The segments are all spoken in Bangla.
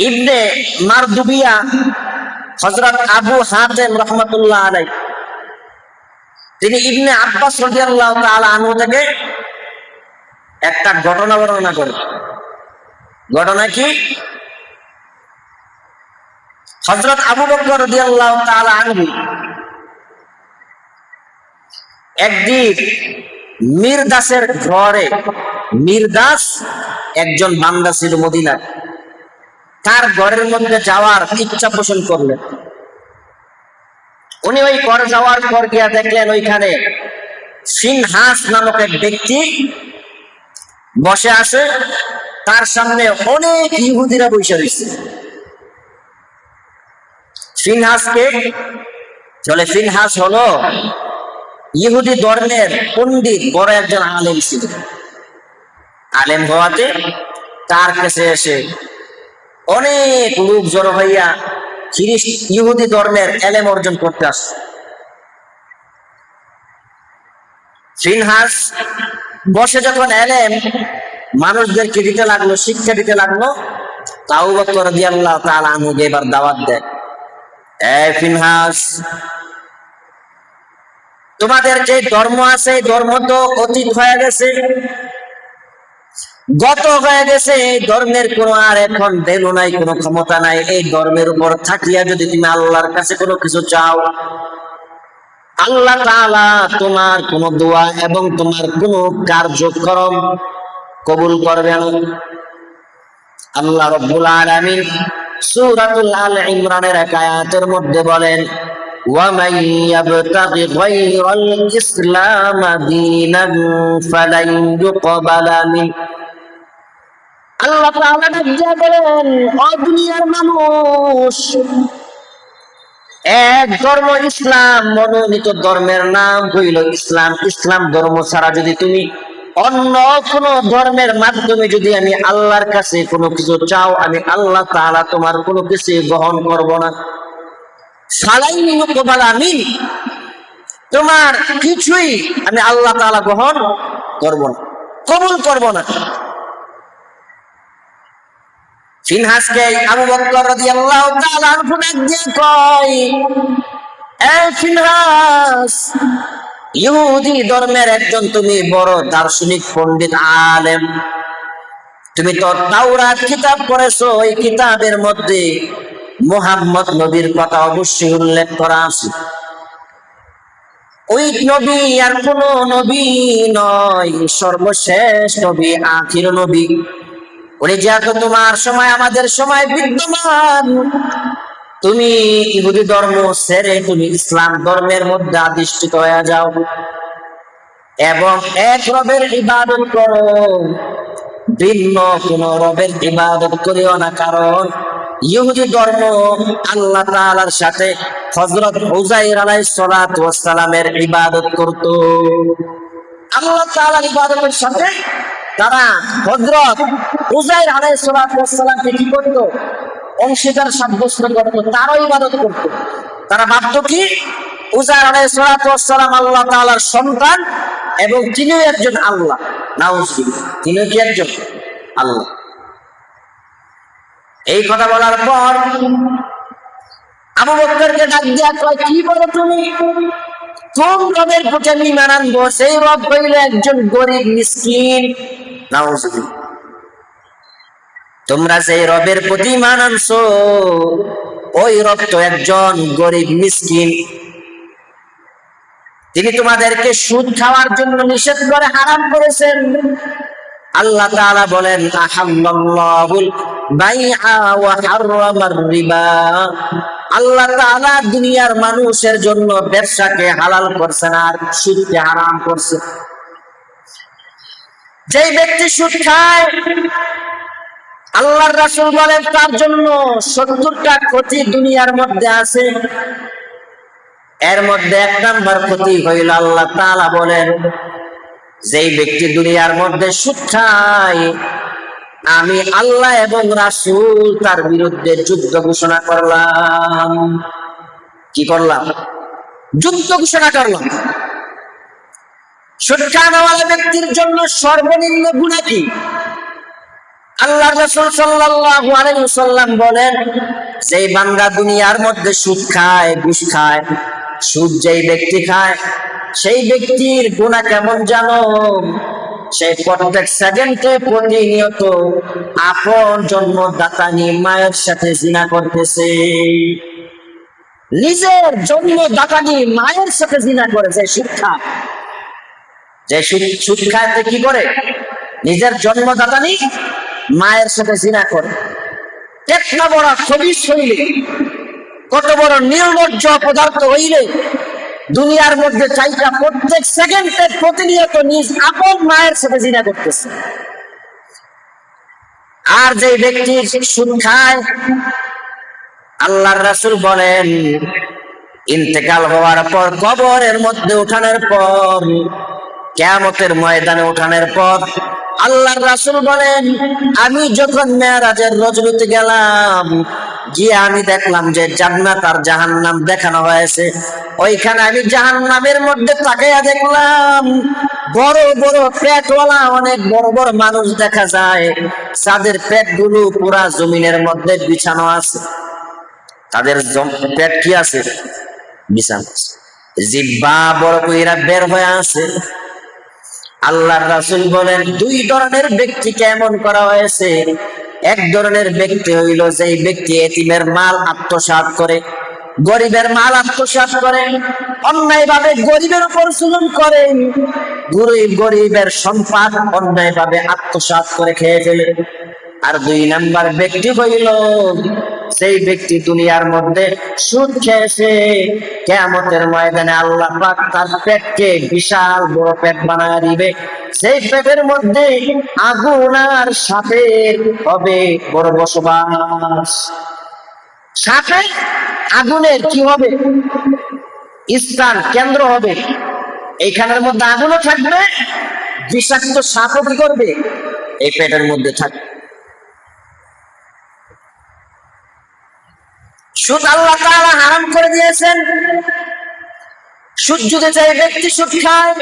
ইবনে মারদুবিয়া হযরত আবু হাতেম রাহমাতুল্লাহ আলাইহি তিনি ইবনে আব্বাস রাদিয়াল্লাহু তাআলা আনহু থেকে একটা ঘটনা বর্ণনা করেন। ঘটনা কি? হযরত আবু বকর রাদিয়াল্লাহু তাআলা আনহু একদিন মিরদাসের ঘরে, মিরদাস একজন বান্দা ছিল মদিনায়, তার ঘরের মধ্যে যাওয়ার ইচ্ছা পোষণ করলেন। উনি ওই ঘরে যাওয়ার পর গিয়া দেখলেন ওইখানে ফিনহাস নামক এক ব্যক্তি বসে আছে, তার সামনে অনেক ইহুদিরা বসে রয়েছে। ফিনহাসকে চলে, ফিনহাস হলো ইহুদি ধর্মের পণ্ডিত, বড় একজন আলেম ছিল। আলেম হওয়াতে তার কাছে এসে অনেক লোক জড়ো হইয়া ইহুদি ধর্মের এলেম অর্জন করতে আসছে। ফিনহাস বসে যখন এলেম মানুষদেরকে দিতে লাগলো, শিক্ষা দিতে লাগলো, আবু বকর রাদিয়াল্লাহু তাআলা আনহুকে এবার দাওয়াত দেয়, এই ফিনহাস, তোমাদের যে ধর্ম আছে এই ধর্ম তো অতীত হয়ে গেছে, গত হয়ে গেছে। এই ধর্মের কোনো আর এখন ভ্যালু নাই, কোনো ক্ষমতা নাই। এই ধর্মের উপর থাকিয়া যদি তুমি আল্লাহর কাছে কোনো কিছু চাও, আল্লাহ তাআলা তোমার কোন দোয়া এবং তোমার কোন কার্যক্রম কবুল করবেন। আল্লাহ রাব্বুল আলামিন সূরাতুল আল ইমরানের এক আয়াতের মধ্যে বলেন, وَمَن يَبْتَغِ غَيْرَ الْإِسْلَامَ دِينًا فَلَن يُقْبَلَ مِنْهُ। আল্লাহ তাআলা যা বলেন, ও দুনিয়ার মানুষ, এক ধর্ম ইসলাম, মনোনীত ধর্মের নাম হইল ইসলাম। ইসলাম ধর্ম ছাড়া যদি তুমি অন্য কোন ধর্মের মাধ্যমে যদি আমি আল্লাহর কাছে কোনো কিছু চাও, আমি আল্লাহ তাআলা তোমার কোনো কিছু গ্রহণ করব না। তোমার কিছুই আমি আল্লাহ তাআলা গ্রহণ করব না, কবুল করব না। ফিনহাসকে আবু বকর রাদিয়াল্লাহু তাআলা আনহু দিয়ে কয়, এই ফিনহাস, ইহুদি ধর্মের একজন তুমি বড় দার্শনিক পণ্ডিত আলেম, তুমি তো তাওরাত কিতাব পড়েছো, এই কিতাবের মধ্যে মুহাম্মদ নবীর কথা অবশ্যই উল্লেখ করা আছে। ওই নবী আর কোন নবী নয়, সর্বশেষ নবী, আখির নবী। উনি যেহেতু তোমার সময় আমাদের সময় বিদ্যমান, তুমি ইহুদি ধর্ম ছেড়ে তুমি ইসলাম ধর্মের মধ্যে আদিষ্ঠিত হয়ে যাও এবং এক রবের ইবাদত করো, ভিন্ন কোন রবের ইবাদত করিও না। কারণ ইহুদি ধর্ম আল্লাহ তাআলার সাথে হযরত উযাইর আলাইহিস সালাতু ওয়াস সালামের ইবাদত করত। আল্লাহ তাআলার ইবাদতের সাথে তারা হযরত উযাইর আলাইহিস সালাতু ওয়াস সালামকে কি করত? অংশীদার সাব্যস্ত করত, তারও ইবাদত করত। তারা ভাবত কি উযাইর আলাইহিস সালাতু ওয়াস সালাম আল্লাহ তাআলার সন্তান এবং তিনিও একজন আল্লাহ। নাউযুবিল্লাহ, তিনিও কি একজন আল্লাহ। এই কথা বলার পর আবু বকরকে ডাক দিয়া কয়, কি বলো তুমি? কোন রবের প্রতি আমি ঈমান আনবো? সেই রব হইল একজন গরিব মিসকিন। নাউযুবিল্লাহ, তোমরা সেই রবের প্রতি ঈমান আনছো, ওই রব তো একজন গরিব মিসকিন। তিনি তোমাদেরকে সুদ খাওয়ার জন্য নিষেধ করে হারাম করেছেন। আল্লাহ তাআলা বলেন, আহাল্লাল্লাহুল বাইআ ওয়া হাররামার রিবা। আল্লাহ তাআলা দুনিয়ার মানুষের জন্য ব্যবসাকে হালাল করছেন আর সুদকে হারাম করছেন। যে ব্যক্তি সুদ খায়, আল্লাহর রাসূল বলেন তার জন্য 70টা ক্ষতি দুনিয়ার মধ্যে আছে। এর মধ্যে এক নাম্বার ক্ষতি হইল, আল্লাহ তাআলা বলেন, যেই ব্যক্তি দুনিয়ার মধ্যে সুদ খায়, আমি আল্লাহ এবং রাসূল তার বিরুদ্ধে যুদ্ধ ঘোষণা করলাম। কি করলাম? যুদ্ধ ঘোষণা করলাম। সুদ খাওয়াওয়ালা ব্যক্তির জন্য সর্বনিম্ন গুনাহ কি? আল্লাহ রাসূল সাল্লাল্লাহু আলাইহি ওয়াসাল্লাম বলেন, যেই বান্দা দুনিয়ার মধ্যে সুদ খায়, ঘুষ খায়, সুদ যেই ব্যক্তি খায়, সেই ব্যক্তির গুনাহ কেমন জানো? সেই প্রত্যেক সেকেন্ডে প্রতিনিয়ত আপন জন্মদাতানি মায়ের সাথে জিনা করতেছে। নিজের জন্মদাতানি মায়ের সাথে জিনা করে। যে সুদ খায়, যে সুদ খায় কি করে? নিজের জন্মদাতানি মায়ের সাথে জিনা করে। একটা বড় খবিশ হইলে, কত বড় নির্লজ্জ পদার্থ হইলে দুনিয়ার মধ্যে চাইটা প্রত্যেক সেকেন্ডে প্রতিনিয়ত নিজ আপন মায়ের সাথে জিনা করতেছে। আর যে ব্যক্তি সুদ খায়, আল্লাহর রাসূল বলেন, ইন্তেকাল হওয়ার পর, কবরের মধ্যে ওঠানোর পর, কিয়ামতের ময়দানে ওঠানোর পর, আল্লাহর রাসূল বলেন, আমি যখন মেরাজের রজনীতে গেলাম, গিয়ে আমি দেখলাম যে জান্নাত আর জাহান্নাম দেখানো হয়েছে। ওইখানে আমি জাহান্নামের মধ্যে তাকাইয়া দেখলাম বড় বড় পেটওয়ালা অনেক বড় বড় মানুষ দেখা যায়, তাদের পেটগুলো পুরা জমিনের মধ্যে বিছানো আছে। তাদের পেট কি আছে? বিছানো আছে। জিহ্বা বড় কইরা বের হয়ে আছে। আল্লাহর রাসূল বলেন, দুই ধরনের ব্যক্তি কেমন করা হয়েছে। এক ধরনের ব্যক্তি হইল যেই ব্যক্তি এতিমের মাল আত্মসাৎ করে, গরিবের মাল আত্মসাৎ করে, অন্যায় ভাবে গরিবের উপর জুলুম করে, গরিবের সম্পদ অন্যায় ভাবে আত্মসাৎ করে খেয়ে ফেলে। আর দুই নাম্বার ব্যক্তি হইল সেই ব্যক্তি দুনিয়ার মধ্যে সুদ খেয়েছে, কিয়ামতের ময়দানে আল্লাহ পাক তার পেটকে বিশাল বড় পেট বানায় দিবে। সেই পেটের মধ্যে আগুন আর সাপের হবে বড় বসবাস। সাপে আগুনের কি হবে? স্থান, কেন্দ্র হবে। এইখানের মধ্যে আগুনও থাকবে, বিষাক্ত সাপও কি করবে? এই পেটের মধ্যে থাকবে। সুদ আল্লাহ তাআলা হারাম করে দিয়েছেন। সুদ যদি চাই ব্যক্তি সুদ খায়,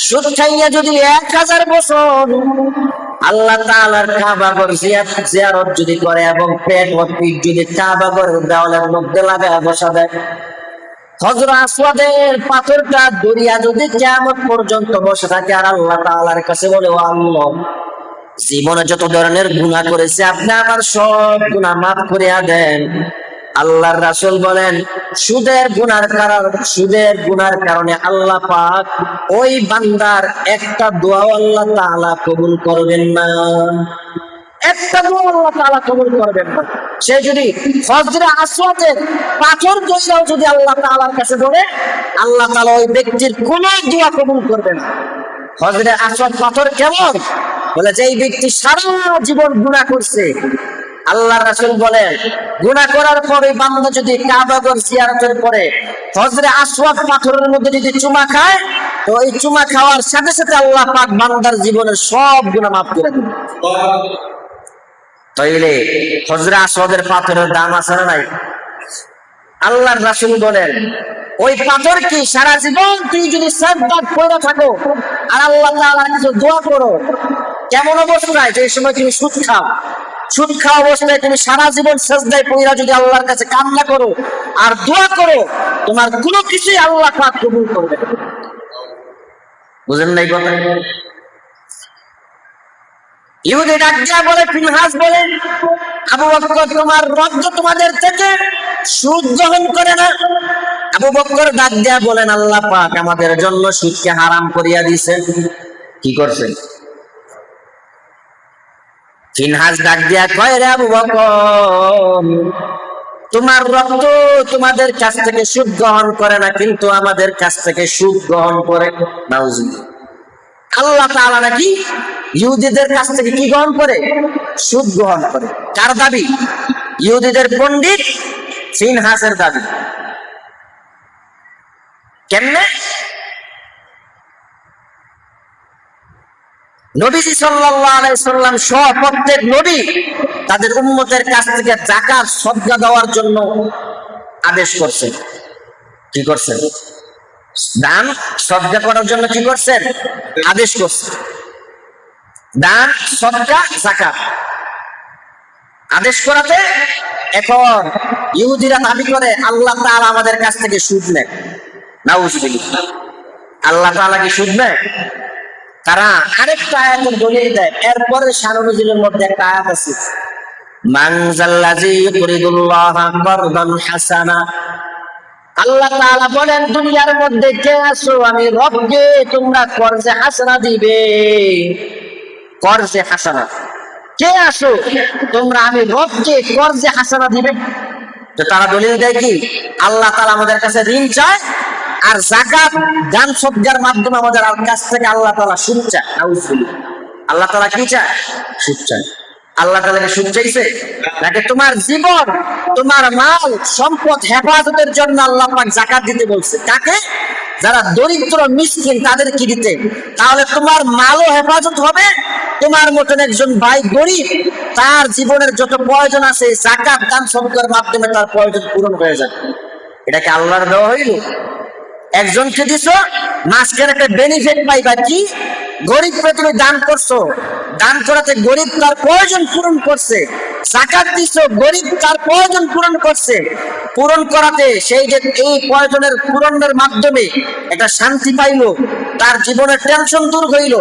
সুদ খাইয়া যদি 1000 বছর আল্লাহ তাআলার কাবাঘর জিয়ারত যদি করে এবং পেট ও পিঠ যদি কাবাঘরের দেওয়ালের মধ্যে লাগায় বসা দেয়, হযরত আসওয়াদের পাথরটা দরিয়া যদি কিয়ামত পর্যন্ত বসে থাকে আর আল্লাহ তাআলার কাছে বলে, ও আল্লাহ, জীবনে যত ধরনের গুনাহ করেছে আপনি আমার সব গুনাহ মাফ করিয়া দেন। আল্লাহর রাসূল বলেন, সুদের গুনার কারণে আল্লাহ পাক ওই বান্দার একটা দোয়া আল্লাহ তাআলা কবুল করবেন না। একটা দোয়া আল্লাহ তাআলা কবুল করবেন না। সে যদি হযরত আসওয়াদের পাথর দইরাও যদি আল্লাহ তাআলার কাছে বলে, আল্লাহ তাআলা ওই ব্যক্তির কোনো দোয়া কবুল করবেন না। হযরত আসওয়াদ পাথর কেমন? বলে যে এই ব্যক্তি সারা জীবন গুনাহ করছে, আল্লাহর রাসূল বলেন, গুনাহ করার পরে বান্দা যদি কাবাঘর জিয়ারতের পরে হযরত আসওয়াদ পাথরের মধ্যে যদি চুমা খায়, তো এই চুমা খাওয়ার সাথে সাথে আল্লাহ পাক বান্দার জীবনের সব গুনাহ মাফ করে দিবেন। তাইলে হযরত আসওয়াদের পাথরের দাম আছে না নাই? আল্লাহর রাসূল বলেন, ওই পাথর কি সারা জীবন তুই যদি সাজদা করে থাকো আর আল্লাহ তাআলার কাছে দোয়া করো, কেমন অবস্থায় যে সময় তুমি সুদ খাও, সুদ খাওয়া অবস্থায় তুমি সারা জীবন সাজদায় পড়া যদি আল্লাহর কাছে কান্না করো আর দোয়া করো, তোমার কোনো কিছুই আল্লাহ পাক কবুল করবে না। বুঝেন নাই কথা? ইহুদি ডাক দিয়া বলে, ফিনহাস বলে, আবু বকর তোমার রব তো তোমাদের থেকে সুদ গ্রহণ করে না। আবু বকর ডাক দিয়া বলেন, আল্লাহ পাক আমাদের জন্য সুদকে হারাম করিয়া দিয়েছেন। কি করছেন? ফিনহাস ডাক দিয়া কয়, রে আবু বকর, তোমার রব তো তোমাদের কাছ থেকে সুদ গ্রহণ করে না, কিন্তু আমাদের কাছ থেকে সুদ গ্রহণ করে। নাউজুবিল্লাহ। আল্লাহ তাআলা নাকি ইহুদিদের কাছ থেকে কি গ্রহণ করে? সুদ গ্রহণ করে। কার দাবি? ইহুদিদের পণ্ডিত ফিনহাসের দাবি। কেমনে? নবীজি সাল্লাল্লাহু আলাইহি সাল্লাম সহ প্রত্যেক নবী তাদের উম্মতের কাছ থেকে যাকাত সদকা দেওয়ার জন্য আদেশ করছেন। কি করছেন? দান সদকা করার জন্য কি করছেন? আদেশ করছেন। দান, সদকা, যাকাত আদেশ করাতে এখন ইহুদিরা দাবি করে আল্লাহ তাআলা আমাদের কাছ থেকে সুদ নেয়। নাউজুবিল্লাহ, আল্লাহ তাআলা কি সুদ নেয়? তারা আরেকটা আয়াতের দলিল দেয়। এরপরে শানুজুলের মধ্যে একটা আয়াত আছে, মান যাল্লাযী ইউরিদুল্লাহা কারদান হাসানা। আল্লাহ তাআলা বলেন, দুনিয়ার মধ্যে কে আছো আমি রবকে তোমরা কর্জে হাসানা দিবে। কর্জে হাসানা, কে আসো তোমরা আমি রবকে কর্জে হাসানা দিবে। তো তারা দলিল দেয় কি আল্লাহ তাআলা আমাদের কাছে ঋণ চায়, আর যাকাত দান সদকার মাধ্যমে আমাদের কাছ থেকে আল্লাহ তাআলা সুদ চায়। নাউজুবিল্লাহ, আল্লাহ তাআলা কি চায়? সুদ চায়। আল্লাহ তাআলাকে সুদ চাইছে নাকি তোমার জীবন, তোমার মাল সম্পদ হেফাজতের জন্য আল্লাহ পাক যাকাত দিতে বলছে। কাকে? যারা দরিদ্র মিসকিন তাদের কি দিতে। তাহলে তোমার মালও হেফাজত হবে, তোমার মতন একজন ভাই গরিব তার জীবনের যত প্রয়োজন আছে যাকাত দান সদকার মাধ্যমে তার প্রয়োজন পূরণ হয়ে যাবে। এটাকে আল্লাহর দেওয়া হইল। একজনকে দিছ, মাঝখানে একটা বেনিফিট পাইবা কি? গরিবকে তুমি দান করছো, দান করাতে গরিব তার প্রয়োজন পূরণ করছে। যাকাত দিছো, গরিব তার প্রয়োজন পূরণ করছে। পূরণ করাতে সেই যে এই প্রয়োজনের পূরণের মাধ্যমে একটা শান্তি পাইলো, তার জীবনের টেনশন দূর হইল।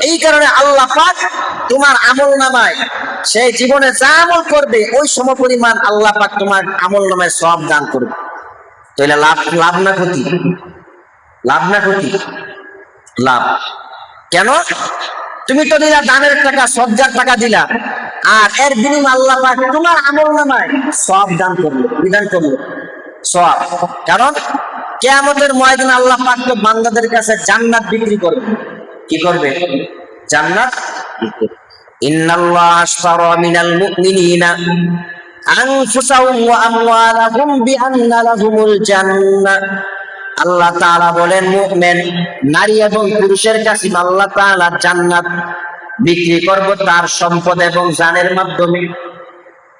এই কারণে আল্লাহ পাক তোমার আমল নামায় সেই জীবনে যা আমল করবে ওই সমপরিমাণ আল্লাহ পাক তোমার আমল নামায় সওয়াব দান করবে। তাহলে লাভ, লাভ না ক্ষতি? লাভ না ক্ষতি? লাভ। কেন? তুমি তো দিলা দানের টাকা, সদকার টাকা দিলা, আর এর বিনিময়ে আল্লাহ পাক তোমার আমল নামায় সওয়াব দান করলো, বিধান করলো সওয়াব। কারণ কিয়ামতের ময়দানে আল্লাহ পাক তো বান্দাদের কাছে জান্নাত বিক্রি করবে। কি করবে? জান্নাত। ইন্নাল্লাহা আশতারা মিনাল মুমিনিনা আনফুসাহুম ওয়া আমওয়ালাহুম বিআন্না লাহুমুল জান্নাহ। আল্লাহ তাআলা বলেন, মুমিন নারী এবং পুরুষের কাছে আল্লাহ তাআলা জান্নাত বিক্রি করব তার সম্পদ এবং জানের মাধ্যমে।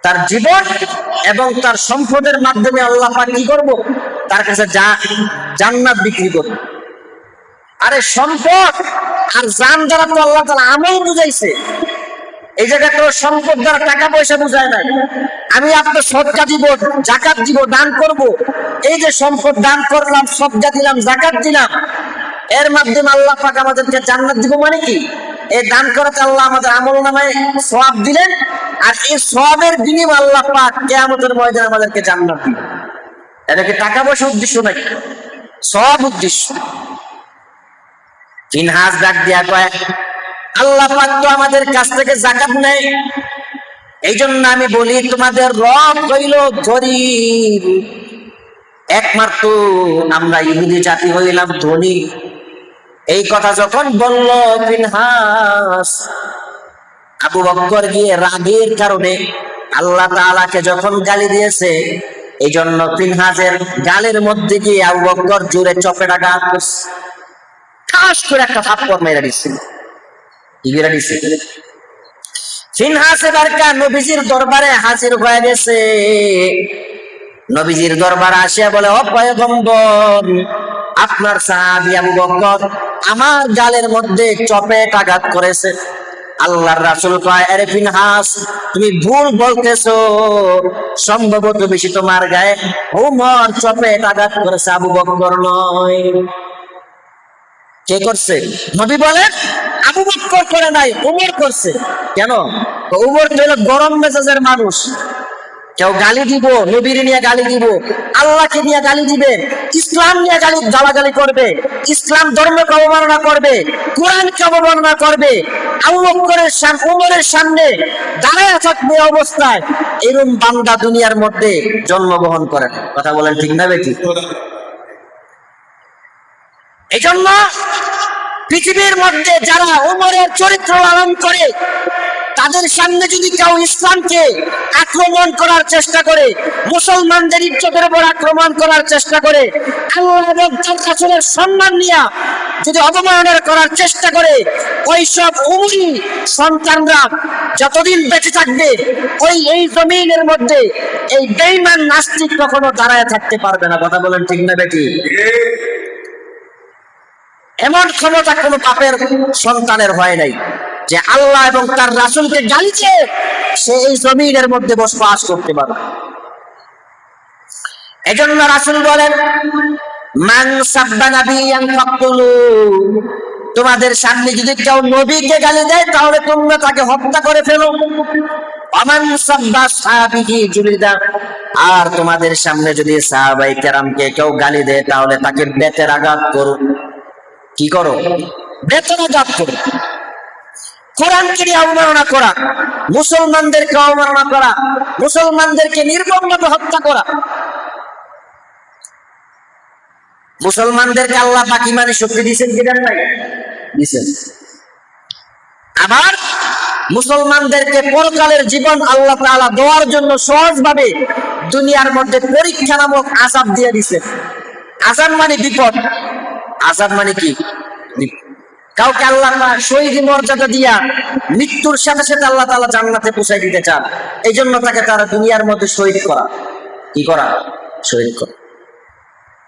তার জীবন এবং তার সম্পদের মাধ্যমে আল্লাহ পাক কি করব? তার কাছে জান্নাত বিক্রি করব। আরে সম্পদ আর জান দ্বারা তো আল্লাহ তাআলা আমল বুঝাইছে। এই জায়গায় তো সম্পদ দ্বারা টাকা পয়সা বুঝায় নাই। আমি আপনার সদকা দিব, যাকাত দিব, দান করব। এই যে সম্পদ দান করলাম, সদকা দিলাম, যাকাত দিলাম, এর মাধ্যমে আল্লাহ পাক আমাদেরকে জান্নাত দিব। মানে কি? এই দান করাতে আল্লাহ আমাদের আমলনামায় সওয়াব দিলেন, আর এই সওয়াবের বিনিময়ে আল্লাহ পাক কিয়ামতের ময়দানে আমাদেরকে জান্নাত দিবেন। এটা কি টাকা পয়সা উদ্দেশ্য নাকি? সওয়াব উদ্দেশ্য। ফিনহাস ডাক দিয়া কয়, আল্লাহ পাক তো আমাদের কাছ থেকে যাকাত নেয়। এই জন্য আমি বলি তোমাদের রব হইল গরিব, একমাত্র আমরা ইহুদি জাতি হইলাম ধনী। এই কথা যখন বলল ফিনহাস, আবু বকর গিয়ে রাগের কারণে আল্লাহ তাআলাকে যখন গালি দিয়েছে, এই জন্য ফিনহাসের গালের মধ্যে গিয়ে আবু বকর জোরে চপেটাঘাত করছে, ঠাস করে একটা থাপ্পড় মেরে দিচ্ছে। ফিনহাস এবার নবীজির দরবারে হাজির হয়ে গেছে। নবীজির দরবারে আসিয়া বলে, ও পয়গম্বর, আপনার সাহাবী আবু বকর আমার গালের মধ্যে চপেটাঘাত করেছে। আল্লাহর রাসূল কয়, আরে ফিনহাস, তুমি ভুল বলতেছো, সম্ভবত বেশি তোমার গায়ে ওমর চপেটাঘাত করেছে, আবু বকর নয়। কে করছে? নবী বলেন আবু বকর করে নাই, ওমর করছে। কেন? ওমর তো হলো গরম মেজাজের মানুষ। কেউ গালি দিব, নবীর নিয়ে গালি দিব, আল্লাহকে নিয়ে গালি দিবে, ইসলাম নিয়ে গালাগালি করবে, ইসলাম ধর্মকে অবমাননা করবে, কোরআনকে অবমাননা করবে, আবু বকরের সামনে, ওমরের সামনে দাঁড়ায় থাকবে অবস্থায় এরকম বান্দা দুনিয়ার মধ্যে জন্মগ্রহণ করে। কথা বলেন ঠিক না বেটি? এই জন্য পৃথিবীর মধ্যে যারা ওমরের চরিত্র লালন করে, তাদের সামনে যদি কেউ ইসলামকে আক্রমণ করার চেষ্টা করে, মুসলমানদের ইজ্জতের উপর আক্রমণ করার চেষ্টা করে, আল্লাহ এবং তার রাসূলের সম্মান নিয়ে যদি অবমাননা করার চেষ্টা করে, ওই সব উমরি সন্তানরা যতদিন বেঁচে থাকবে এই জমিনের মধ্যে এই বেঈমান নাস্তিক কখনো দাঁড়ায় থাকতে পারবে না। কথা বলেন ঠিক না বেটি? এমন ক্ষমতা কোনো বাপের সন্তানের হয় নাই। যে আল্লাহ এবং তার রাসূলকে গালিছে, সে এই জমিনের মধ্যে বসবাস করতে পারে। এজন্য রাসূল বলেন, মান সাব্বা নাবিয়ান ফাকতুলু, তোমাদের সামনে যদি কেউ নবীকে গালি দেয় তাহলে তোমরা তাকে হত্যা করে ফেলো। আমান সাব্বা সাহাবীকে জুলিদা, আর তোমাদের সামনে যদি সাহাবায়ে কেরামকে কেউ গালি দেয় তাহলে তাকে বেতের আঘাত করো। কি করো? বেতের আঘাত করো। কোরআনকে অবমাননা করা, মুসলমানদেরকে অবমাননা করা, মুসলমানদেরকে নির্মমভাবে হত্যা করা। মুসলমানদেরকে আল্লাহ পাক ইমানের শক্তি দিয়েছেন কি দেন নাই? দিয়েছেন। আবার মুসলমানদেরকে পরকালের জীবন আল্লাহ তাআলা দেওয়ার জন্য সহজভাবে দুনিয়ার মধ্যে পরীক্ষা নামক আযাব দিয়ে দিয়েছেন। আযাব মানে বিপদ। আযাব মানে কি? কাউকে আল্লাহ পাক শহীদ মর্যাদা দিয়া মৃত্যুর সাথে সাথে আল্লাহ তাআলা জান্নাতে পৌঁছায় দিতে চান। এই জন্য তাকে তারা দুনিয়ার মধ্যে শহীদ করা। কি করা? শহীদ করা।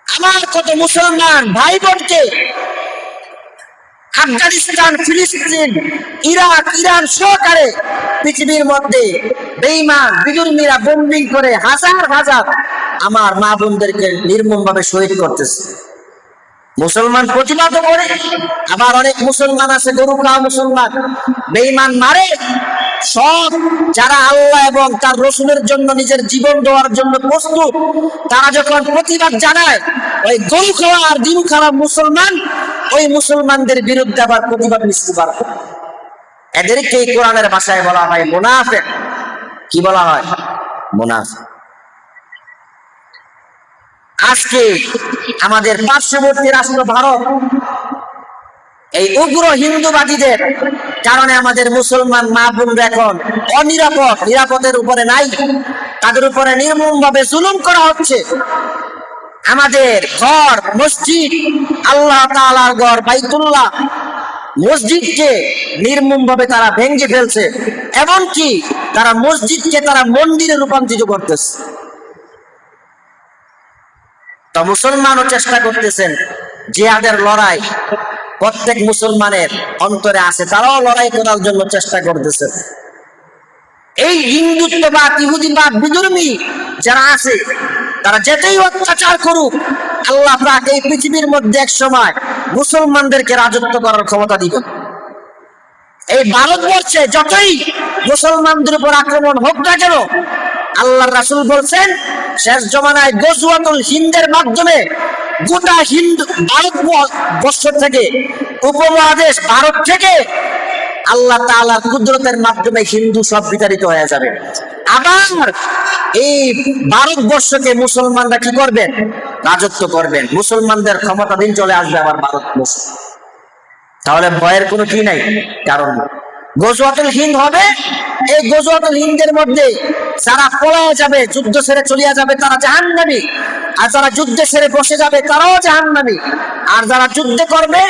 আমার কত মুসলমান ভাই বোনকে আফগানিস্তান, ফিলিস্তিন, ইরাক, ইরান সহকারে পৃথিবীর মধ্যে বেঈমান বিজুরমিরা বোম্বিং করে হাজার হাজার আমার মা বোনদেরকে নির্মমভাবে শহীদ করতেছে। মুসলমান প্রতিবাদ করে, আবার অনেক মুসলমান আছে গরু খাওয়া মুসলমান, বেঈমান মারে। সব যারা আল্লাহ এবং তার রসুলের জন্য নিজের জীবন দেওয়ার জন্য প্রস্তুত, তারা যখন প্রতিবাদ জানায়, ওই গরু খাওয়া আর দিন খাওয়া মুসলমান ওই মুসলমানদের বিরুদ্ধে আবার প্রতিবাদ মিছিল বার করে। এদেরকে কোরআনের ভাষায় বলা হয় মুনাফিক। কি বলা হয়? মুনাফিক। আজকে আমাদের পার্শ্ববর্তী রাষ্ট্র ভারত এই উগ্র হিন্দুবাদীদের কারণে আমাদের মুসলমান মা বোনরা এখন অনিরাপদ, নিরাপদের উপরে নাই, তাদের উপরে নির্মমভাবে জুলুম করা হচ্ছে। আমাদের ঘর, মসজিদ, আল্লাহ তাআলার ঘর বাইতুল্লাহ, মসজিদকে নির্মমভাবে তারা ভেঙে ফেলছে। এমনকি তারা মসজিদকে তারা মন্দিরে রূপান্তরিত করতেছে। তো মুসলমানও চেষ্টা করতেছেন, জিহাদের লড়াই প্রত্যেক মুসলমানের অন্তরে আছে, তারাও লড়াই করার জন্য চেষ্টা করতেছেন। এই হিন্দুত্ববাদ, ইহুদিবাদ, বিধর্মী যারা আছে তারা যেতেই অত্যাচার করুক, আল্লাহ পাক এই পৃথিবীর মধ্যে এক সময় মুসলমানদেরকে রাজত্ব করার ক্ষমতা দিবেন। এই ভারতবর্ষে যতই মুসলমানদের উপর আক্রমণ হোক না কেন, আল্লাহর রাসূল বলছেন শেষ জমানায় গজওয়াতুল হিন্দের মাধ্যমে গোটা হিন্দু ভারতবর্ষ থেকে, উপমহাদেশ ভারত থেকে আল্লাহ তাআলার কুদরতের মাধ্যমে হিন্দু সব বিতাড়িত হয়ে যাবে। আবার এই ভারতবর্ষকে মুসলমানরা কি করবেন? রাজত্ব করবেন। মুসলমানদের ক্ষমতাধীন চলে আসবে আবার ভারতবর্ষ। তাহলে ভয়ের কোনো কি নাই, কারণ নেই। গজওয়াতুল হিন্দ হবে। এই গজওয়াতুল হিন্দের মধ্যে যারা পলায়ে যাবে, যুদ্ধ ছেড়ে চলিয়া যাবে, তারা জাহান্নামী। আর যারা যুদ্ধে ছেড়ে বসে যাবে তারাও জাহান্নামী। আর যারা যুদ্ধ করবে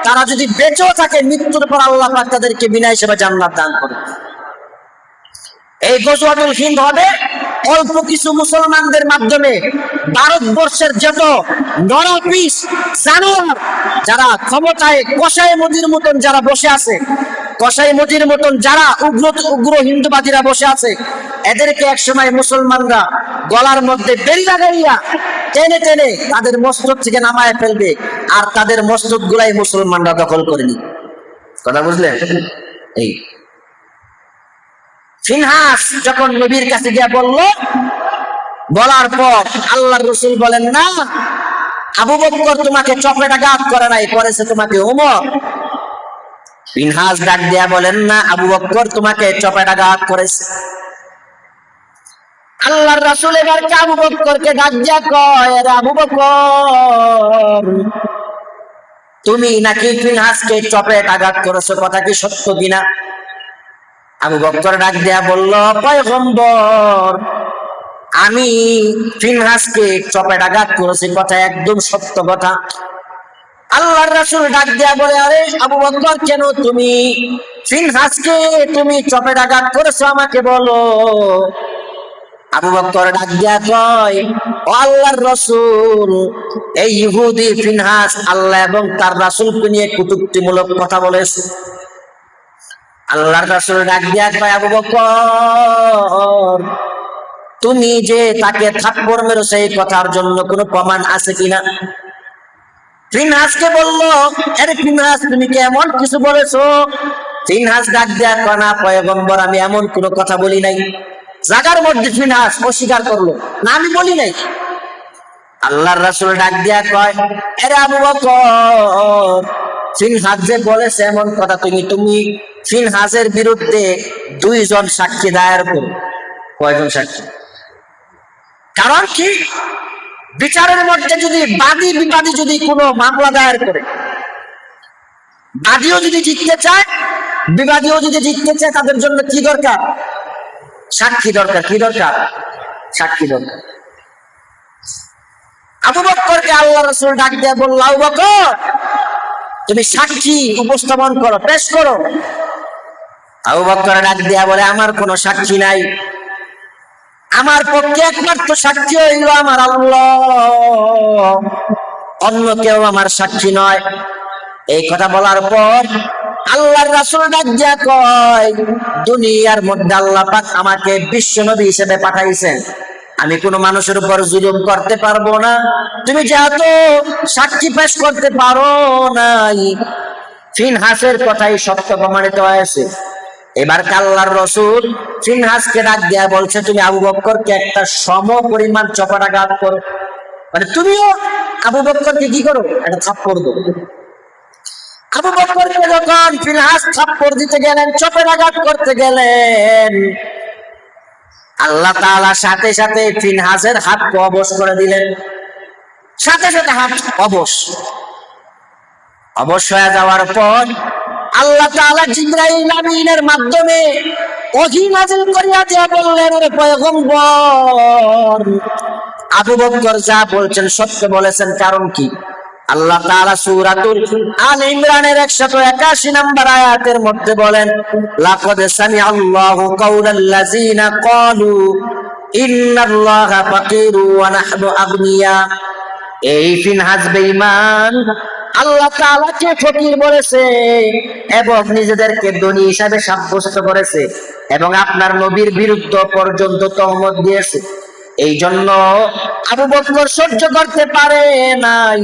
তারা যদি বেঁচেও থাকে, মৃত্যুর পর আল্লাহ পাক তাদেরকে বিনা হিসেবে জান্নাত দান করবে। এই গজওয়াতুল হিন্দ হবে অল্প কিছু মুসলমানদের মাধ্যমে। ভারতবর্ষের যত নরপিস জানোয়ার যারা ক্ষমতায় কসাই মদির মতন যারা বসে আছে, কসাই মদির মতন যারা উগ্র হিন্দুবাদীরা বসে আছে, এদেরকে একসময় মুসলমানরা গলার মধ্যে বেড়ি লাগাইয়া টেনে টেনে তাদের মসজিদ থেকে নামায় ফেলবে, আর তাদের মসজিদ গুলাই মুসলমানরা দখল করে নিবে। কথা বুঝলেন? এই ফিনহাস যখন নবীর কাছে গিয়ে বলার পর আল্লাহর রাসূল বলেন, না, আবু বকর তোমাকে চপেটাঘাত করে নাই, করেছে তোমাকে ওমর। ফিনহাস ডাক দিয়া বলেন, না, আবু বকর তোমাকে চপেটাঘাত করেছে। আল্লাহর রাসূল এবার আবু বকরকে ডাক দিয়া কয়, রে আবু বকর, তুমি নাকি ফিনহাসকে চপেটাঘাত করেছো, কথা কি সত্য কিনা? আবু বকর ডাক দিয়া বলল, পয়গম্বর, আমি ফিনহাসকে চপেটাঘাত করেছি, কথা একদম সত্য কথা। আল্লাহর রাসূল ডাক দিয়া বলে, আরে আবু বকর, কেন তুমি ফিনহাসকে তুমি চপেটাঘাত করেছো আমাকে বলো। আবু বকর ডাক দিয়া কয়, ও আল্লাহর রাসূল, এই ইহুদি ফিনহাস আল্লাহ এবং তার রাসূলকে নিয়ে কটূক্তিমূলক কথা বলেছে। আল্লাহর রাসূল ডাক দিয়া কয়, আবু বকর, তুমি যে তাকে থাপ্পড় মেরেছো এই কথার জন্য কোনো প্রমাণ আছে কিনা? ফিনহাসকে বললো, আরে ফিনহাস, তুমি কি এমন কিছু বলেছো? ফিনহাস ডাক দিয়া কয়, না পয়গম্বর, আমি এমন কোনো কথা বলি নাই। জাগার মধ্যে ফিনহাস অস্বীকার করলো, না আমি বলি নাই। আল্লাহর রাসূল ডাক দিয়া কয়, আরে আবু বকর, ফিনহাস যে বলেছে এমন কথা, তুমি ফিনহাসের বিরুদ্ধে 2 জন সাক্ষী দায়ের করো। কয়জন সাক্ষী? কারণ কি, বিচারের মধ্যে যদি বাদী বিবাদী যদি কোনো মামলা দায়ের করে, বাদীও যদি জিততে চায় বিবাদীও যদি জিততে চায়, তাদের জন্য কি দরকার? সাক্ষী দরকার। কি দরকার? সাক্ষী দরকার। আবু বকরকে আল্লাহ রাসূল ডাক দিয়ে বলল, আবু বকর, তুমি সাক্ষী উপস্থাপন করো, পেশ করো। আবু বকর ডাক দিয়া বলে, আমার কোনো সাক্ষী নাই, আমার পক্ষে একমাত্র সাক্ষী হইল আমার আল্লাহ, অন্য কেউ আমার সাক্ষী নয়। এই কথা বলার পর আল্লাহর রাসূল ডাক দিয়া কয়, দুনিয়ার মধ্যে আল্লাহ পাক আমাকে বিশ্ব নবী হিসেবে পাঠাইছেন, আমি কোনো মানুষের উপর জুলুম করতে পারবো না। তুমি যেহেতু সাক্ষী পেশ করতে পারো নাই, ফিনহাসের কথাই সত্য প্রমাণিত হয়েছে। এবার আল্লাহর রাসূল ফিনহাসকে ডাক দিয়া বলছে, তুমি আবু বকরকে একটা সম পরিমাণ চপাটাঘাত করো, মানে তুমিও আবু বকরকে কি করো, একটা থাপ্পড় দাও। আবু বকরকে যখন ফিনহাস থাপ্পড় দিতে গেলেন, চপাটাঘাত করতে গেলেন, আল্লাহ তাআলা সাথে সাথে ফিনহাসের হাতকে অবশ করে দিলেন। সাথে সাথে হাত অবশ হয়ে যাওয়ার পর আল্লাহ তাআলা জিবরাইল আমিনের মাধ্যমে ওহী নাযিল করিয়া দিয়া বললেন, রে পয়গম্বর, আবু বকর যা বলছেন সত্য বলেছেন। কারণ কি? আল্লাহ তাআলা সূরাতুল আল ইমরানের 181 নম্বর আয়াতের মধ্যে বলেন, লাকাদ সামিআল্লাহু কাওলাল্লাযিনা ক্বালু ইন্নাল্লাহা ফাকিরু ওয়া নাহনু আগনিয়া। এই ফিনহাস বেঈমান আল্লাহ তাআলাকে ফকির বলেছে এবং নিজেদেরকে ধনী হিসাবে সাব্যস্ত করেছে এবং আপনার নবীর বিরুদ্ধে পর্যন্ত তহমত দিয়েছে। এই জন্য আবু বকর সহ্য করতে পারে নাই,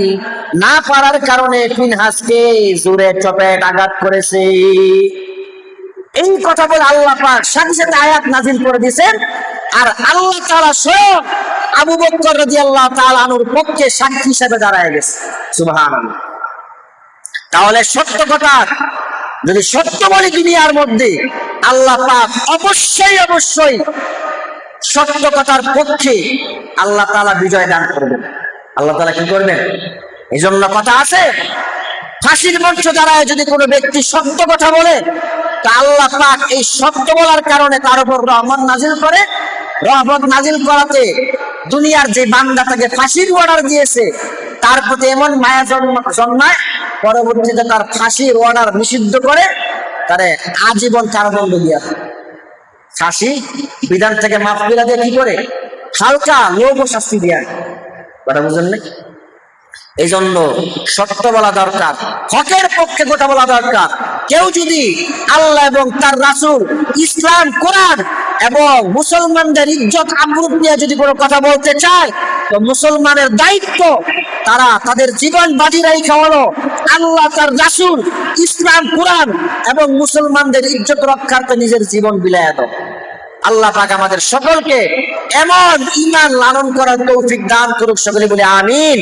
না পারার কারণে ফিনহাসকে জোরে চপেট আঘাত করেছে। এই কথা বলে আল্লাহ পাক সাথে সাথে আয়াত নাযিল করে দিয়েছেন, আর আল্লাহ তাআলা স্বয়ং আবু বকর রাদিয়াল্লাহু তাআলা আনহুর পক্ষে সাক্ষী হিসেবে দাঁড়ায় গেছে। সুবহানাল্লাহ। তাহলে সত্য কথা যদি সত্য বলি দুনিয়ার মধ্যে, আল্লাহ পাক অবশ্যই সত্য কথার পক্ষে আল্লাহ তাআলা বিজয় দান করবেন। আল্লাহ তাআলা কি করবেন? এই জন্য কথা আছে, ফাঁসির মঞ্চ দাঁড়ায় যদি কোনো ব্যক্তি সত্য কথা বলে, তা আল্লাহ পাক এই সত্য বলার কারণে তার উপর রহমত নাজিল করে। রহমত নাজিল করাতে দুনিয়ার যে বান্দা তাকে ফাঁসির অর্ডার দিয়েছে তার প্রতি এমন মায়া জন্মায়, পরবর্তীতে তার ফাঁসির অর্ডার নিষিদ্ধ করে তারে আজীবন কারাদণ্ড দিয়া ফাঁসি বিধান থেকে মাফ করে দিয়ে কি করে হালকা লৌহ শাস্তি দিয়া। কথা বুঝলেন না? এই জন্য সত্য বলা দরকার, হকের পক্ষে কথা বলা দরকার। কেউ যদি আল্লাহ এবং তার রাসূল, ইসলাম, কোরআন এবং মুসলমানদের ইজ্জত আবরু নিয়ে যদি কোনো কথা বলতে চায়, তো মুসলমানের দায়িত্ব তারা তাদের জীবন বাজি রাখা হলো আল্লাহ, তার রাসূল, ইসলাম, কোরআন এবং মুসলমানদের ইজ্জত রক্ষার্থে নিজের জীবন বিলায় দাও। আল্লাহ পাক আমাদের সকলকে এমন ঈমান লালন করার তৌফিক দান করুক। সকলে বলে আমিন।